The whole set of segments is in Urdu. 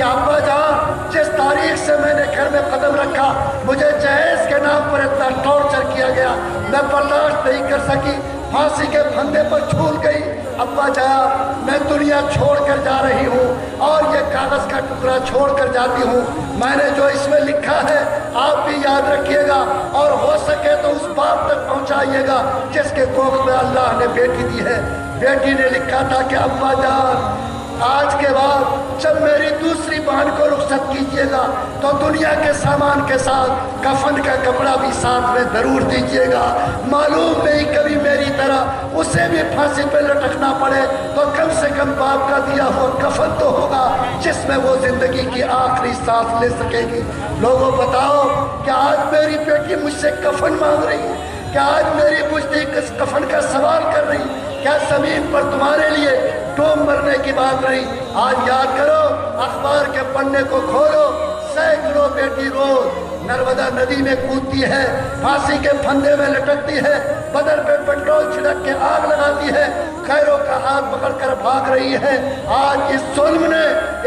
کہ ابا جان جس تاریخ سے میں نے گھر میں قدم رکھا مجھے جہیز کے نام پر اتنا ٹارچر کیا گیا، میں برداشت نہیں کر سکی، پھانسی کے پھندے پر جھول گئی۔ ابا جان میں دنیا چھوڑ کر جا رہی ہوں اور یہ کاغذ کا ٹکڑا چھوڑ کر جاتی ہوں، میں نے جو اس میں لکھا ہے آپ بھی یاد رکھیے گا اور ہو سکے تو اس باپ تک پہنچائیے گا جس کے کوکھ میں اللہ نے بیٹی دی ہے۔ بیٹی نے لکھا تھا کہ ابا جان آج کے بعد جب میری دوسری بہن کو رخصت کیجیے گا تو دنیا کے سامان کے ساتھ کفن کا کپڑا بھی ساتھ میں ضرور دیجیے گا، معلوم نہیں کبھی میری طرح اسے بھی پھانسی پہ لٹکنا پڑے تو کم سے کم باپ کا دیا ہوا کفن تو ہوگا جس میں وہ زندگی کی آخری سانس لے سکے گی۔ لوگوں بتاؤ کہ آج میری بیٹی مجھ سے کفن مانگ رہی ہے، کیا آج میری بجتی کفن کا سوال کر رہی، کیا زمین پر تمہارے لیے ڈوب مرنے کی بات نہیں؟ آج یاد کرو، اخبار کے پنے کو کھولو، سینکڑوں بیٹی روز نرمدا ندی میں کودتی ہے، پھانسی کے پھندے میں لٹکتی ہے، بدن پہ پیٹرول چھڑک کے آگ لگاتی ہے، خیروں کا ہاتھ پکڑ کر بھاگ رہی ہے۔ آج اس ظلم نے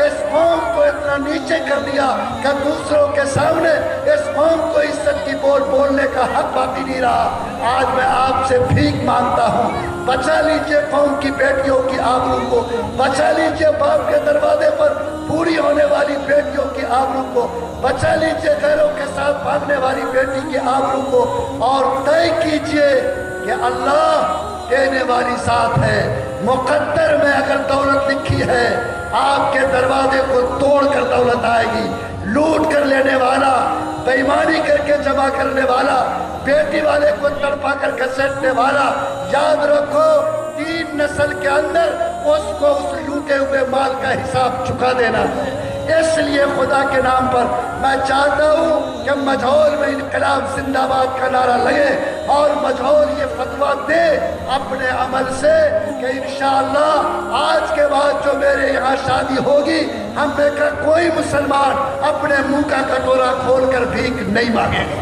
اس قوم کو اتنا نیچے کر دیا کہ دوسروں کے سامنے اس قوم کو عزت کی بولنے کا حق باقی نہیں رہا۔ آج میں آپ سے بھیک مانگتا ہوں، بچا لیجئے قوم کی بیٹیوں کی آبرو کو، بچا لیجئے باپ کے دروازے پر پوری ہونے والی بیٹیوں کی آبرو کو، بچا لیجئے غیروں کے ساتھ بھاگنے والی بیٹی کی آبرو کو، اور طے کیجئے کہ اللہ دینے والی ذات ہے۔ مقدر میں اگر دولت لکھی ہے آپ کے دروازے کو توڑ کر دولت آئے گی، لوٹ کر لینے والا، بے ایمانی کر کے جمع کرنے والا، بیٹی والے کو تڑپا کر گھسیٹنے والا، یاد رکھو 3 نسل کے اندر اس کو اس لوٹے ہوئے مال کا حساب چکا دینا ہے۔ اس لیے خدا کے نام پر میں چاہتا ہوں کہ مجہول میں انقلاب زندہ باد کا نعرہ لگے اور مجہول یہ فتویٰ دے اپنے عمل سے کہ انشاءاللہ آج کے بعد جو میرے یہاں شادی ہوگی ہم میں کا کوئی مسلمان اپنے منہ کا کٹورا کھول کر بھیک نہیں مانگے گا۔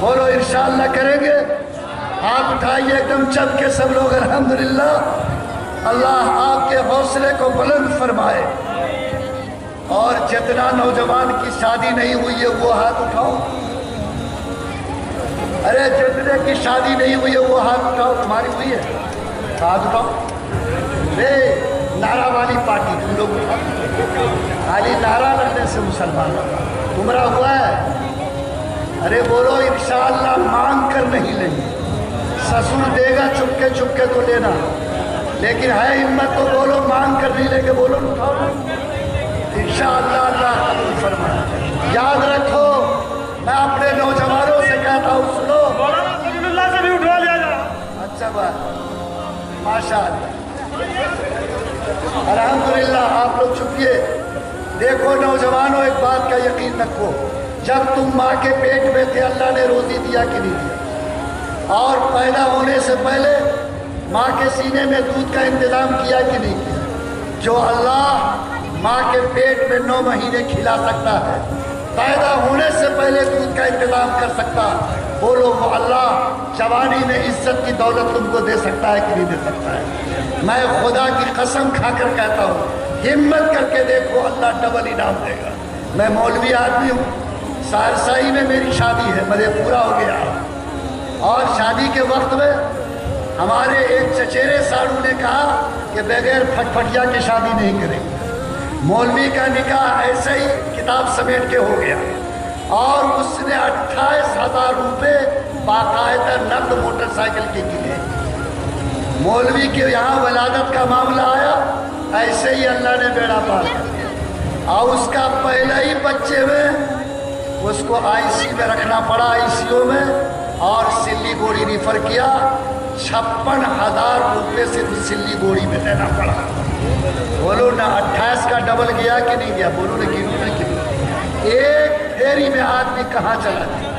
بولو انشاءاللہ کریں گے؟ ہاتھ اٹھائیے ایک دم چل کے سب لوگ الحمدللہ۔ اللہ آپ کے حوصلے کو بلند فرمائے، اور جتنا نوجوان کی شادی نہیں ہوئی ہے وہ ہاتھ اٹھاؤ۔ ارے جتنے کی شادی نہیں ہوئی ہے وہ ہاتھ اٹھاؤ، تمہاری ہوئی ہے ہاتھ اٹھاؤ۔ نعرہ والی پارٹی تم لوگ اٹھاؤ، خالی نعرہ لگنے سے مسلمان گمراہ ہوا ہے۔ ارے بولو انشاءاللہ مانگ کر نہیں لیں گے، سسر دے گا چپ کے تو لینا، لیکن ہے ہمت تو بولو مانگ کر نہیں لیں گے، بولو اٹھاؤ انشاءاللہ اللہ قبول فرمائے۔ یاد رکھو میں اپنے نوجوانوں سے کہتا ہوں سنو، اللہ سے بھی اٹھوا لیا جا۔ اچھا بات، ماشاءاللہ الحمدللہ۔ آپ لوگ چھپیے، دیکھو نوجوانوں ایک بات کا یقین رکھو، جب تم ماں کے پیٹ میں تھے اللہ نے روزی دیا کہ نہیں دیا؟ اور پیدا ہونے سے پہلے ماں کے سینے میں دودھ کا انتظام کیا کہ نہیں کیا؟ جو اللہ ماں کے پیٹ میں 9 مہینے کھلا سکتا ہے، پیدا ہونے سے پہلے دودھ کا انتظام کر سکتا، بولو وہ اللہ جوانی میں عزت کی دولت تم کو دے سکتا ہے کہ نہیں دے سکتا ہے؟ میں خدا کی قسم کھا کر کہتا ہوں ہمت کر کے دیکھو اللہ ڈبل انعام دے گا۔ میں مولوی آدمی ہوں، سہرسائی میں میری شادی ہے، مجھے پورا ہو گیا، اور شادی کے وقت میں ہمارے ایک چچیرے ساڑھو نے کہا کہ بغیر پھٹپھٹیا کی شادی نہیں کریں گے۔ مولوی کا نکاح ایسے ہی کتاب سمیٹ کے ہو گیا، اور اس نے 28,000 روپے باقاعدہ نقد موٹر سائیکل کے لیے۔ مولوی کے یہاں ولادت کا معاملہ آیا، ایسے ہی اللہ نے بیڑا پار کر دیا، اور اس کا پہلا ہی بچے میں اس کو آئی سی میں رکھنا پڑا، آئی سی او میں، اور سلی گوڑی ریفر کیا، 56,000 روپے سے سلی گوڑی میں دینا پڑا۔ بولو نا 28 کا ڈبل گیا کہ نہیں گیا؟ بولو نا گنو نا کہ ایک پھیری میں آدمی کہاں چلا گیا؟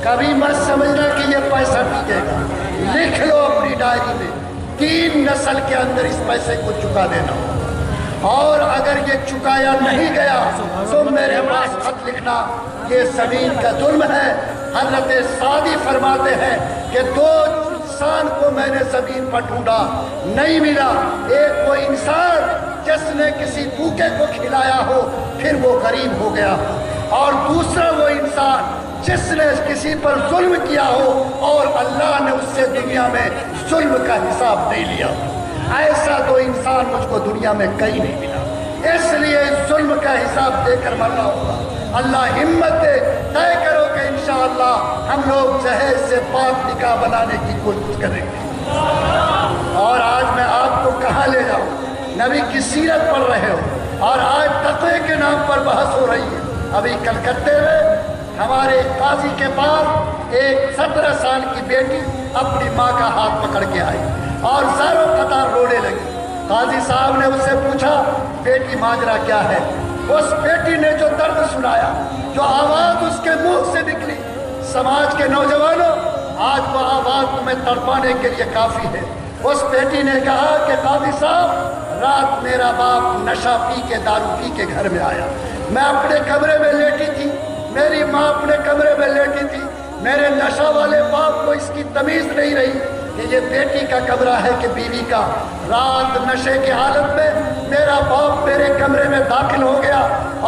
کبھی مت سمجھنا کہ یہ پیسہ ٹکے گا، لکھ لو اپنی ڈائری میں 3 نسل کے اندر اس پیسے کو چکا دینا ہو، اور اگر یہ چکایا نہیں گیا تو میرے پاس خط لکھنا، یہ زمین کا ظلم ہے۔ حضرت سعدی فرماتے ہیں کہ 2 انسان کو میں نے زمین پر ڈھونڈا نہیں ملا، ایک وہ انسان جس نے کسی بھوکے کو کھلایا ہو پھر وہ غریب ہو گیا ہو، اور دوسرا وہ انسان جس نے کسی پر ظلم کیا ہو اور اللہ نے اس سے دنیا میں ظلم کا حساب نہیں لیا ہو۔ ایسا تو انسان مجھ کو دنیا میں کہیں نہیں ملا، اس لیے ظلم کا حساب دے کر مرنا ہوگا۔ اللہ ہمت دے، طے کرو کہ انشاءاللہ ہم لوگ جہیز سے پاک نکاح بنانے کی کوشش کریں گے۔ اور آج میں آپ کو کہاں لے جاؤں؟ نبی کی سیرت پڑھ رہے ہو اور آج تقوی کے نام پر بحث ہو رہی ہے۔ ابھی کلکتے میں ہمارے قاضی کے پاس ایک 17 سال کی بیٹی اپنی ماں کا ہاتھ پکڑ کے آئی اور زاروں قطار رونے لگی۔ قاضی صاحب نے اس سے پوچھا بیٹی ماجرا کیا ہے؟ اس بیٹی نے جو درد سنایا، جو آواز اس کے منہ سے نکلی، سماج کے نوجوانوں آج وہ آواز تمہیں تڑپانے کے لیے کافی ہے۔ اس بیٹی نے کہا کہ قاضی صاحب رات میرا باپ نشہ پی کے دارو پی کے گھر میں آیا، میں اپنے کمرے میں لیٹی تھی، میری ماں اپنے کمرے میں لیٹی تھی، میرے نشہ والے باپ کو اس کی تمیز نہیں رہی کہ یہ بیٹی کا کمرہ ہے کہ بیوی کا۔ رات نشے کی حالت میں میرا باپ میرے کمرے میں داخل ہو گیا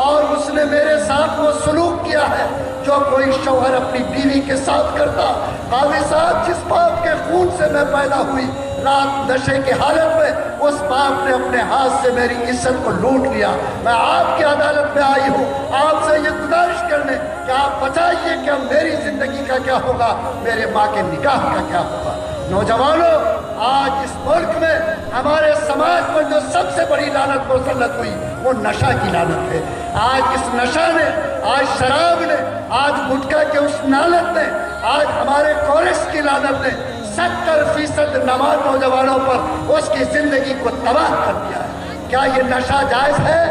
اور اس نے میرے ساتھ وہ سلوک کیا ہے جو کوئی شوہر اپنی بیوی کے ساتھ کرتا۔ قاضی صاحب جس باپ کے خون سے میں پیدا ہوئی، رات نشے کی حالت میں اس باپ نے اپنے ہاتھ سے میری عزت کو لوٹ لیا۔ میں آپ کی عدالت میں آئی ہوں آپ سے یہ گزارش کرنے کہ آپ بتائیے کہ میری زندگی کا کیا ہوگا، میرے ماں کے نکاح کا کیا ہوگا۔ نوجوانوں آج اس ملک میں ہمارے سماج پر جو سب سے بڑی لعنت مسلط ہوئی وہ نشہ کی لعنت ہے۔ آج اس نشہ نے، آج شراب نے، آج گٹکا کے اس لعنت نے، آج ہمارے کورس کی لعنت نے 70% نوجوانوں پر اس کی زندگی کو تباہ کر دیا ہے۔ کیا یہ نشہ جائز ہے؟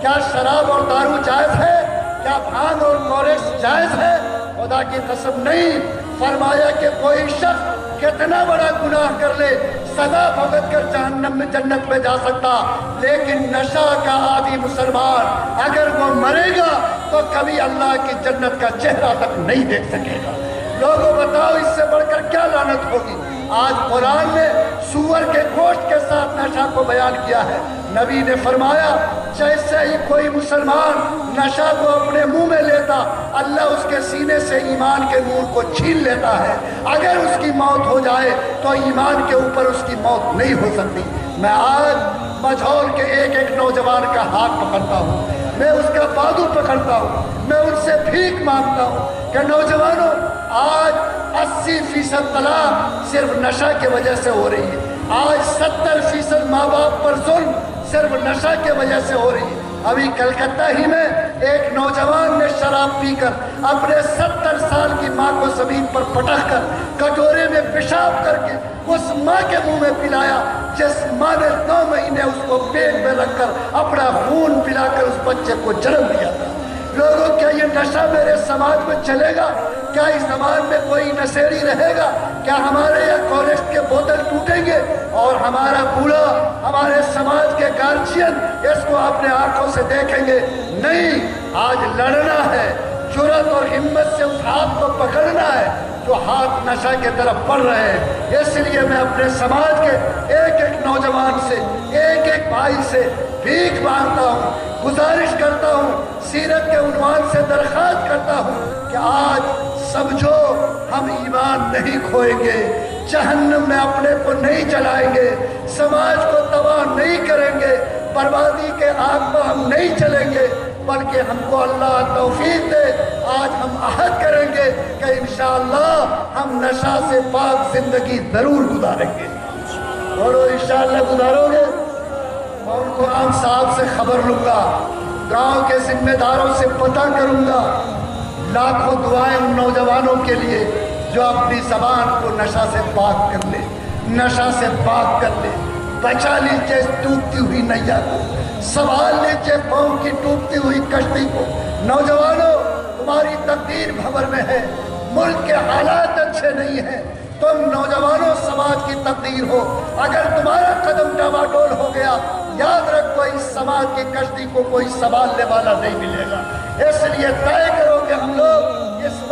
کیا شراب اور دارو جائز ہے؟ کیا بھانگ اور کورس جائز ہے؟ خدا کی قسم نہیں۔ فرمایا کہ کوئی شخص کتنا بڑا گناہ کر لے، سزا بھگت کر جہنم میں جنت میں جا سکتا، لیکن نشہ کا عادی مسلمان اگر وہ مرے گا تو کبھی اللہ کی جنت کا چہرہ تک نہیں دیکھ سکے گا۔ لوگوں بتاؤ اس سے بڑھ کر کیا لعنت ہوگی؟ آج قرآن نے سور کے گوشت کے ساتھ نشہ کو بیان کیا ہے۔ نبی نے فرمایا جیسے ہی کوئی مسلمان نشہ کو اپنے منہ میں لیتا، اللہ اس کے سینے سے ایمان کے نور کو چھین لیتا ہے۔ اگر اس کی موت ہو جائے تو ایمان کے اوپر اس کی موت نہیں ہو سکتی۔ میں آج مجھول کے ایک ایک نوجوان کا ہاتھ پکڑتا ہوں، میں اس کا بازو پکڑتا ہوں، میں ان سے بھیک مانگتا ہوں کہ نوجوانوں آج 80% طلاق صرف نشہ کی وجہ سے ہو رہی ہے۔ آج 70% ماں باپ پر ظلم صرف نشہ کی وجہ سے ہو رہی ہے۔ ابھی کلکتہ ہی میں ایک نوجوان نے شراب پی کر اپنے 70 سال کی ماں کو زمین پر پٹک کر کٹورے میں پیشاب کر کے اس ماں کے منہ میں پلایا جس ماں نے 9 مہینے اس کو پیٹ میں رکھ کر اپنا خون پلا کر اس بچے کو جنم دیا تھا۔ لوگوں کیا یہ نشہ میرے سماج میں چلے گا؟ کیا اس سماج میں کوئی نشیڑی رہے گا؟ کیا ہمارے یہاں کالج کے بوتل ٹوٹیں گے اور ہمارا بوڑھا، ہمارے سماج کے گارجین اس کو اپنے آنکھوں سے دیکھیں گے؟ نہیں، آج لڑنا ہے، جرأت اور ہمت سے اس ہاتھ کو پکڑنا ہے جو ہاتھ نشہ کے طرف بڑھ رہے ہیں۔ اس لیے میں اپنے سماج کے ایک ایک نوجوان سے، ایک ایک بھائی سے بھیک مانگتا ہوں، گزارش کرتا ہوں، سیرت کے عنوان سے درخواست کرتا ہوں کہ آج سمجھو ہم ایمان نہیں کھوئیں گے، جہنم میں اپنے کو نہیں چلائیں گے، سماج کو تباہ نہیں کریں گے، بربادی کے آگ پر ہم نہیں چلیں گے، بلکہ ہم کو اللہ توفیق دے۔ آج ہم عہد کریں گے کہ انشاءاللہ ہم نشہ سے پاک زندگی ضرور گزاریں گے۔ اور انشاءاللہ گزارو گے؟ میں ان کو عام صاحب سے خبر لوں گا، گاؤں کے ذمہ داروں سے پتہ کروں گا۔ لاکھوں دعائیں ان نوجوانوں کے لیے جو اپنی زبان کو نشہ سے پاک کر لے، نشہ سے پاک کر لے۔ بچا لیجیے ٹوٹتی ہوئی نیا کو، سنبھال لیجیے قوم کی ٹوٹتی ہوئی کشتی کو۔ نوجوانوں تمہاری تقدیر بھنور میں ہے، ملک کے حالات اچھے نہیں ہیں، تم نوجوانوں سماج کی تقدیر ہو۔ اگر تمہارا قدم ڈاواڈول ہو گیا، یاد رکھو اس سماج کی کشتی کو کوئی سنبھالنے والا نہیں ملے گا۔ اس لیے طے کرو کہ ہم لوگ اس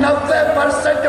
90%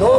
2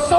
100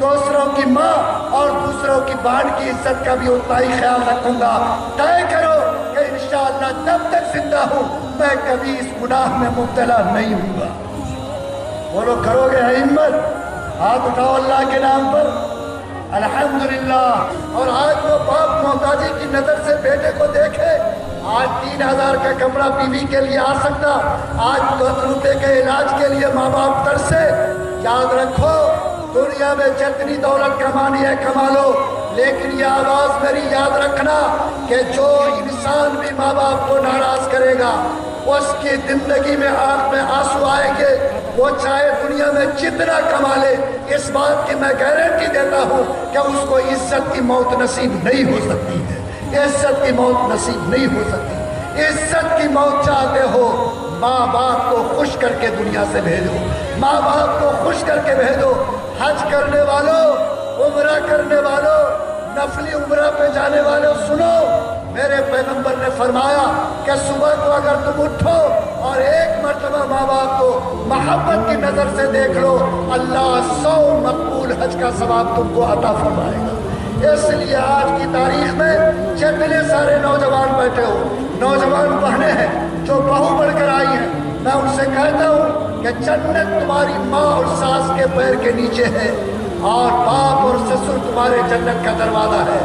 دوسروں کی ماں اور دوسروں کی بہن کی عزت کا بھی اتنا ہی خیال رکھوں گا۔ طے کرو کہ انشاءاللہ جب تک زندہ ہوں میں کبھی اس گناہ میں مبتلا نہیں ہوں گا۔ بولو کرو گے ہمت؟ ہاتھ اٹھاؤ اللہ کے نام پر۔ الحمدللہ۔ اور آج وہ باپ محتاجی کی نظر سے بیٹے کو دیکھے، آج 3000 کا کپڑا بیوی کے لیے آ سکتا، آج 10 روپے کے علاج کے لیے ماں باپ ترسے۔ یاد رکھو دنیا میں جتنی دولت کمانی ہے کما لو، لیکن یہ آواز میری یاد رکھنا کہ جو انسان بھی ماں باپ کو ناراض کرے گا اس کی زندگی میں آنکھ میں آنسو آئیں گے، وہ چاہے دنیا میں جتنا کما لے، اس بات کی میں گارنٹی دیتا ہوں کہ اس کو عزت کی موت نصیب نہیں ہو سکتی ہے، عزت کی موت نصیب نہیں ہو سکتی۔ عزت کی موت چاہتے ہو ماں باپ کو خوش کر کے دنیا سے بھیجو، ماں باپ کو خوش کر کے بھیجو۔ حج کرنے والوں، عمرہ کرنے والوں، نفلی عمرہ پہ جانے والوں، سنو میرے پیغمبر نے فرمایا کہ صبح کو اگر تم اٹھو اور ایک مرتبہ ماں باپ کو محبت کی نظر سے دیکھ لو، اللہ 100 مقبول حج کا ثواب تم کو عطا فرمائے گا۔ اس لیے آج کی تاریخ میں جتنے سارے نوجوان بیٹھے ہو، نوجوان بہنیں ہیں جو بہو بڑھ کر آئی ہیں، میں ان سے کہتا ہوں کہ جنت تمہاری ماں اور ساس کے پیر کے نیچے ہے اور باپ اور سسر تمہارے جنت کا دروازہ ہے۔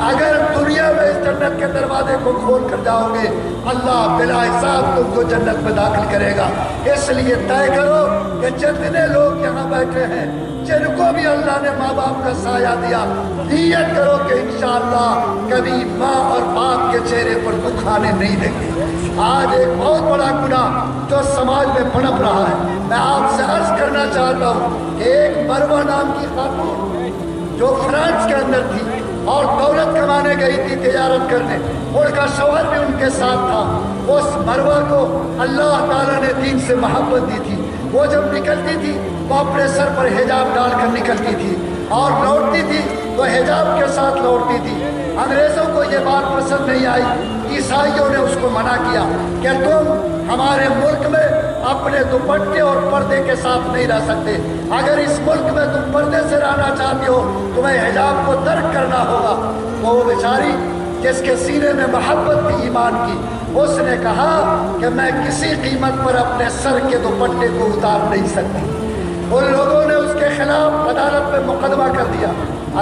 اگر دنیا میں اس جنت کے دروازے کو کھول کر جاؤ گے اللہ بلا حساب تم کو جنت میں داخل کرے گا۔ اس لیے طے کرو کہ جتنے لوگ یہاں بیٹھے ہیں جن کو بھی اللہ نے ماں باپ کا سایہ دیا، نیت کرو کہ انشاءاللہ کبھی ماں اور باپ کے چہرے پر دکھ آنے نہیں دیں گے۔ آج ایک بہت بڑا گناہ جو سماج میں پنپ رہا ہے، میں آپ سے عرض کرنا چاہتا ہوں کہ ایک مروہ نام کی خاتون جو فرانس کے اندر تھی اور دولت کمانے گئی تھی تجارت کرنے، ان کا شوہر بھی ان کے ساتھ تھا، اس مروہ کو اللہ تعالیٰ نے دین سے محبت دی تھی۔ وہ جب نکلتی تھی وہ اپنے سر پر حجاب ڈال کر نکلتی تھی اور لوٹتی تھی تو حجاب کے ساتھ لوٹتی تھی۔ انگریزوں کو یہ بات پسند نہیں آئی، عیسائیوں نے اس کو منع کیا کہ تم ہمارے ملک میں اپنے دوپٹے اور پردے کے ساتھ نہیں رہ سکتے، اگر اس ملک میں تم پردے سے رہنا چاہتے ہو تمہیں حجاب کو ترک کرنا ہوگا۔ وہ بیچاری جس کے سینے میں محبت تھی ایمان کی، اس نے کہا کہ میں کسی قیمت پر اپنے سر کے دوپٹے کو اتار نہیں سکتی۔ ان لوگوں نے اس کے خلاف عدالت میں مقدمہ کر دیا،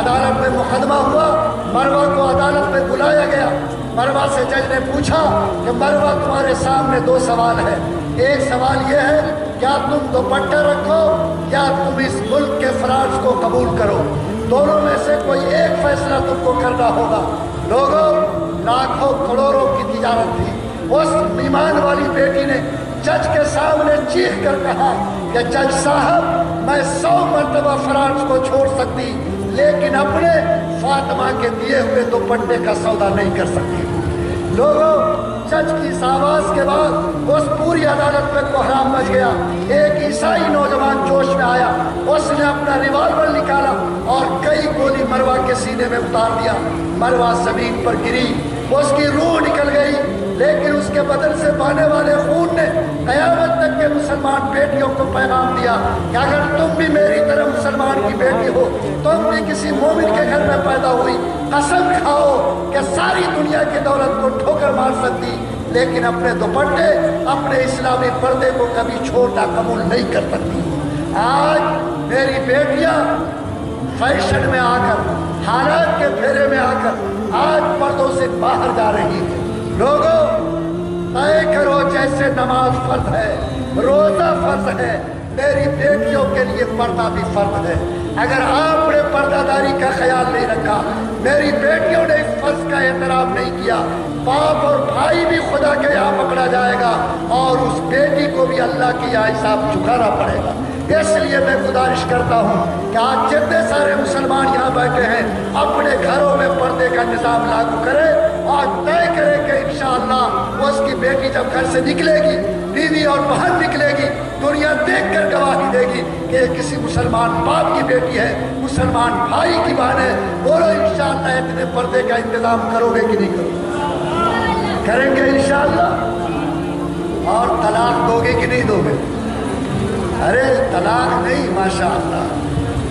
عدالت میں مقدمہ ہوا، مروہ کو عدالت میں بلایا گیا۔ مروہ سے جج نے پوچھا کہ مروہ تمہارے سامنے 2 سوال ہیں، ایک سوال یہ ہے کیا تم دوپٹہ رکھو یا تم اس ملک کے فرانس کو قبول کرو، دونوں میں سے کوئی ایک فیصلہ تم کو کرنا ہوگا۔ لوگوں لاکھوں کروڑوں کی تجارت تھی، اس ایمان والی بیٹی نے جج کے سامنے چیخ کر کہا کہ جج صاحب میں 100 مرتبہ فرانس کو چھوڑ سکتی لیکن اپنے فاطمہ کے دیے ہوئے دوپٹے کا سودا نہیں کر سکتی۔ لوگوں جج کی اس آواز کے بعد اس پوری عدالت میں کوہرام مچ گیا۔ ایک عیسائی نوجوان جوش میں آیا، اس نے اپنا ریوالور نکالا اور کئی گولی مروہ کے سینے میں اتار دیا۔ مروہ زمین پر گری، اس کی روح نکل گئی، لیکن اس کے بدن سے بہنے والے خون نے قیامت تک کے مسلمان بیٹیوں کو پیغام دیا کہ اگر تم بھی میری طرح مسلمان کی بیٹی ہو، تم بھی کسی مومن کے گھر میں پیدا ہوئی، قسم کھاؤ کہ ساری دنیا کی دولت کو ٹھوکر مار سکتی لیکن اپنے دوپٹے، اپنے اسلامی پردے کو کبھی چھوڑنا قبول نہیں کر سکتی۔ آج میری بیٹیاں فیشن میں آ کر، حالات کے پھیرے میں آ کر آج پردوں سے باہر جا رہی ہیں۔ لوگوں طے کرو جیسے نماز فرض ہے، روزہ فرض ہے، میری بیٹیوں کے لیے پردہ بھی فرض ہے۔ اگر آپ نے پردہ داری کا خیال نہیں رکھا، میری بیٹیوں نے اس فرض کا احترام نہیں کیا، باپ اور بھائی بھی خدا کے یہاں پکڑا جائے گا اور اس بیٹی کو بھی اللہ کے یہاں حساب چکانا پڑے گا۔ اس لیے میں گزارش کرتا ہوں کہ آج جتنے سارے مسلمان یہاں بیٹھے ہیں اپنے گھروں میں پردے کا نظام لاگو کریں اور طے کریں کہ انشاءاللہ اس کی بیٹی جب گھر سے نکلے گی، بیوی اور بہن نکلے گی، دنیا دیکھ کر گواہی دے گی کہ یہ کسی مسلمان باپ کی بیٹی ہے، مسلمان بھائی کی بہن ہے۔ بولو انشاءاللہ اتنے پردے کا انتظام کرو گے کہ نہیں کرو گے؟ کریں گے انشاءاللہ۔ اور طلاق دو گے کہ نہیں دو گے؟ ارے طلاق نہیں، ماشاءاللہ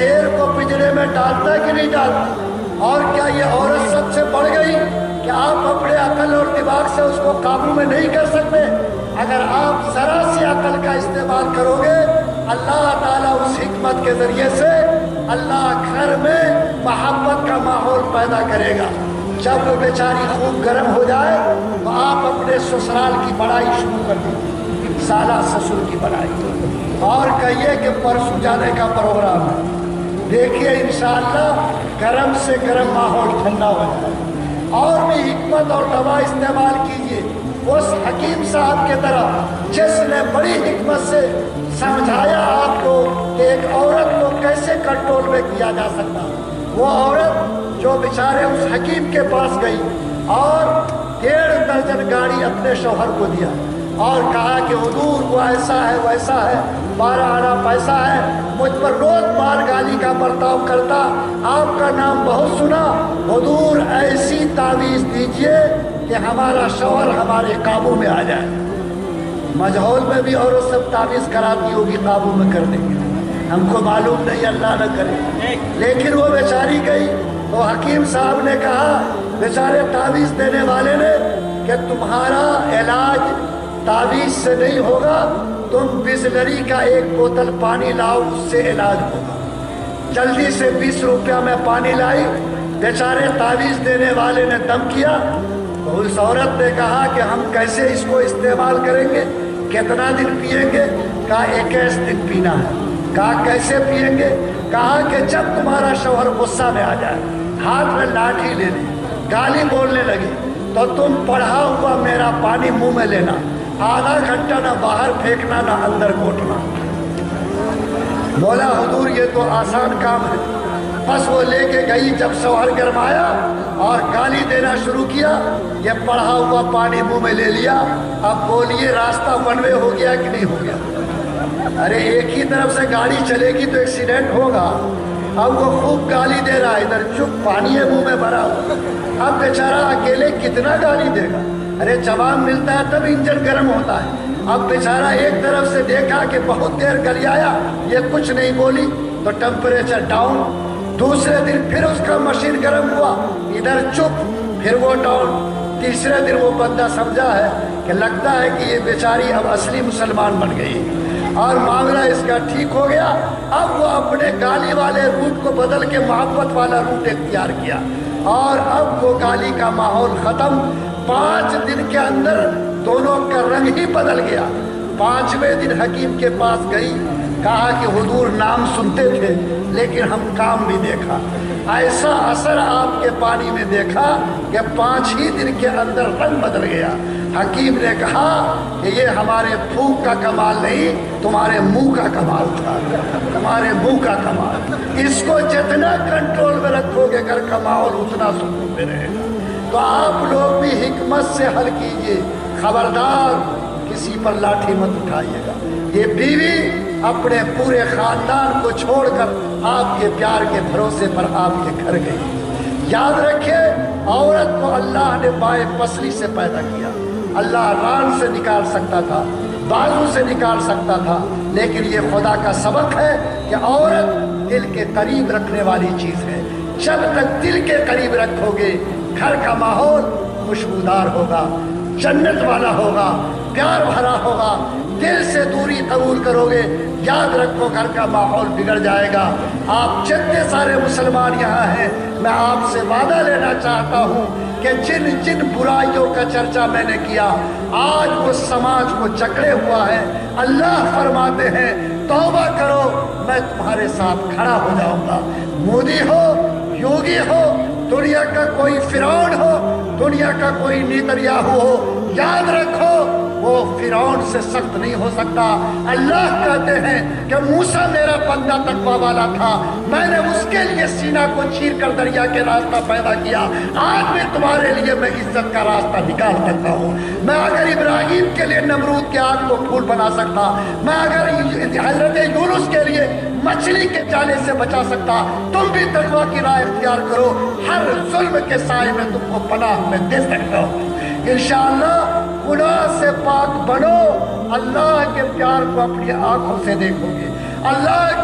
شیر کو پنجرے میں ڈالتا ہے کہ نہیں ڈالتا؟ اور کیا یہ عورت سب سے بڑھ گئی کہ آپ اپنے عقل اور دماغ سے اس کو قابو میں نہیں کر سکتے؟ اگر آپ ذرا سی عقل کا استعمال کرو گے، اللہ تعالیٰ اس حکمت کے ذریعے سے اللہ گھر میں محبت کا ماحول پیدا کرے گا۔ جب وہ بیچاری خوب گرم ہو جائے تو آپ اپنے سسرال کی بڑائی شروع کر دیجیے، سالہ سسر کی بڑائی، اور کہیے کہ پرسوں جانے کا پروگرام ہے۔ دیکھیے انشاءاللہ گرم سے گرم ماحول ٹھنڈا ہو جائے۔ اور بھی حکمت اور دوا استعمال کیجیے اس حکیم صاحب کے طرح جس نے بڑی حکمت سے سمجھایا آپ کو کہ ایک عورت کو کیسے کنٹرول میں کیا جا سکتا۔ وہ عورت جو بیچارے اس حکیم کے پاس گئی اور 1.5 درجن گاڑی اپنے شوہر کو دیا اور کہا کہ حضور وہ ایسا ہے ویسا ہے، 12 آنا پیسہ ہے، مجھ پر روز مار گالی کا برتاؤ کرتا، آپ کا نام بہت سنا، حضور ایسی تعویذ دیجئے کہ ہمارا شوہر ہمارے قابو میں آ جائے۔ مجہول میں بھی عورت سب تعویذ کراتی ہوگی قابو میں کرنے کے لیے، ہم کو معلوم نہیں، اللہ نہ کرے، لیکن وہ بیچاری گئی تو حکیم صاحب نے کہا بیچارے تعویذ دینے والے نے کہ تمہارا علاج تعویذ سے نہیں ہوگا، تم بسلری کا 1 بوتل پانی لاؤ، اس سے علاج ہوگا۔ جلدی سے 20 روپیہ میں پانی لائی، بیچارے تعویذ دینے والے نے دم کیا تو اس عورت نے کہا کہ ہم کیسے اس کو استعمال کریں گے، کتنا دن پئیں گے؟ کہا 21 دن پینا ہے۔ کہا کیسے پئیں گے؟ کہا کہ جب تمہارا شوہر غصہ میں آ جائے، ہاتھ میں لاٹھی لے لے، گالی بولنے لگی تو تم پڑھا ہوا میرا پانی منہ میں لینا، آدھا گھنٹہ نہ باہر پھینکنا نہ اندر گھوٹنا۔ بولا حضور یہ تو آسان کام ہے۔ بس وہ لے کے گئی، جب شوہر گرمایا اور گالی دینا شروع کیا، یہ پڑھا ہوا پانی منہ میں لے لیا۔ اب بولیے راستہ ون وے ہو گیا کہ نہیں ہو گیا؟ ارے ایک ہی طرف سے گاڑی چلے گی تو ایکسیڈنٹ ہوگا۔ اب وہ خوب گالی دے رہا ہے، ادھر چپ، پانی ہے منہ میں بھرا ہوا۔ اب بیچارہ اکیلے کتنا گالی دے گا؟ ارے جواب ملتا ہے تب انجن گرم ہوتا ہے۔ اب بیچارہ ایک طرف سے دیکھا کہ بہت دیر گلی آیا، یہ کچھ نہیں بولی تو ٹمپریچر ڈاؤن۔ دوسرے دن پھر اس کا مشین گرم ہوا، ادھر چپ، پھر وہ ڈاؤن۔ تیسرے دن وہ بندہ سمجھا ہے کہ لگتا ہے کہ یہ بیچاری اب اصلی مسلمان بن گئی اور معاملہ اس کا ٹھیک ہو گیا۔ اب وہ اپنے گالی والے روٹ کو بدل کے محبت والا روٹ اختیار کیا اور اب وہ گالی کا ماحول ختم۔ 5 دن کے اندر دونوں کا رنگ ہی بدل گیا۔ 5ویں دن حکیم کے پاس گئی، کہا کہ حضور نام سنتے تھے لیکن ہم کام بھی دیکھا، ایسا اثر آپ کے پانی میں دیکھا کہ 5 ہی دن کے اندر رنگ بدل گیا۔ حکیم نے کہا کہ یہ ہمارے پھونک کا کمال نہیں، تمہارے منہ کا کمال تھا، تمہارے منہ کا کمال۔ اس کو جتنا کنٹرول میں رکھو گے گھر کا ماحول اتنا سکون میں رہے گا۔ تو آپ لوگ بھی حکمت سے حل کیجئے، خبردار کسی پر لاٹھی مت اٹھائیے گا۔ یہ بیوی اپنے پورے خاندان کو چھوڑ کر آپ کے پیار کے بھروسے پر آپ کے گھر گئی۔ یاد رکھیں عورت کو اللہ نے بائیں پسلی سے پیدا کیا۔ اللہ ران سے نکال سکتا تھا، بازو سے نکال سکتا تھا، لیکن یہ خدا کا سبق ہے کہ عورت دل کے قریب رکھنے والی چیز ہے۔ جب تک دل کے قریب رکھو گے گھر کا ماحول خوشبودار ہوگا، جنت والا ہوگا، پیار بھرا ہوگا۔ دل سے دوری قبول کرو گے، یاد رکھو گھر کا ماحول بگڑ جائے گا۔ آپ جتنے سارے مسلمان یہاں ہیں، میں آپ سے وعدہ لینا چاہتا ہوں کہ جن جن برائیوں کا چرچا میں نے کیا آج وہ سماج کو جکڑے ہوا ہے، اللہ فرماتے ہیں توبہ کرو میں تمہارے ساتھ کھڑا ہو جاؤں گا۔ مودی ہو، یوگی ہو، دنیا کا کوئی فرعون ہو، دنیا کا کوئی نیتنیاہو ہو، یاد رکھو وہ فرعون سے سخت نہیں ہو سکتا۔ اللہ کہتے ہیں کہ موسیٰ میرا بندہ تقوی والا تھا، میں نے اس کے لیے سینہ کو چیر کر دریا کے راستہ پیدا کیا، آج بھی تمہارے لیے میں عزت کا راستہ نکال سکتا ہوں۔ میں اگر ابراہیم کے لیے نمرود کے آگ کو پھول بنا سکتا، میں اگر حضرت یونس کے لیے مچھلی کے جالے سے بچا سکتا، تم بھی تقوی کی راہ اختیار کرو، ہر ظلم کے سائے میں تم کو پناہ میں دے سکتا ہوں۔ انشاءاللہ گناہ سے پاک بنو، اللہ کے پیار کو اپنی آنکھوں سے دیکھو گے، اللہ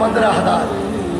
15,000।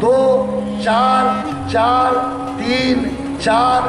2 4 4 3 4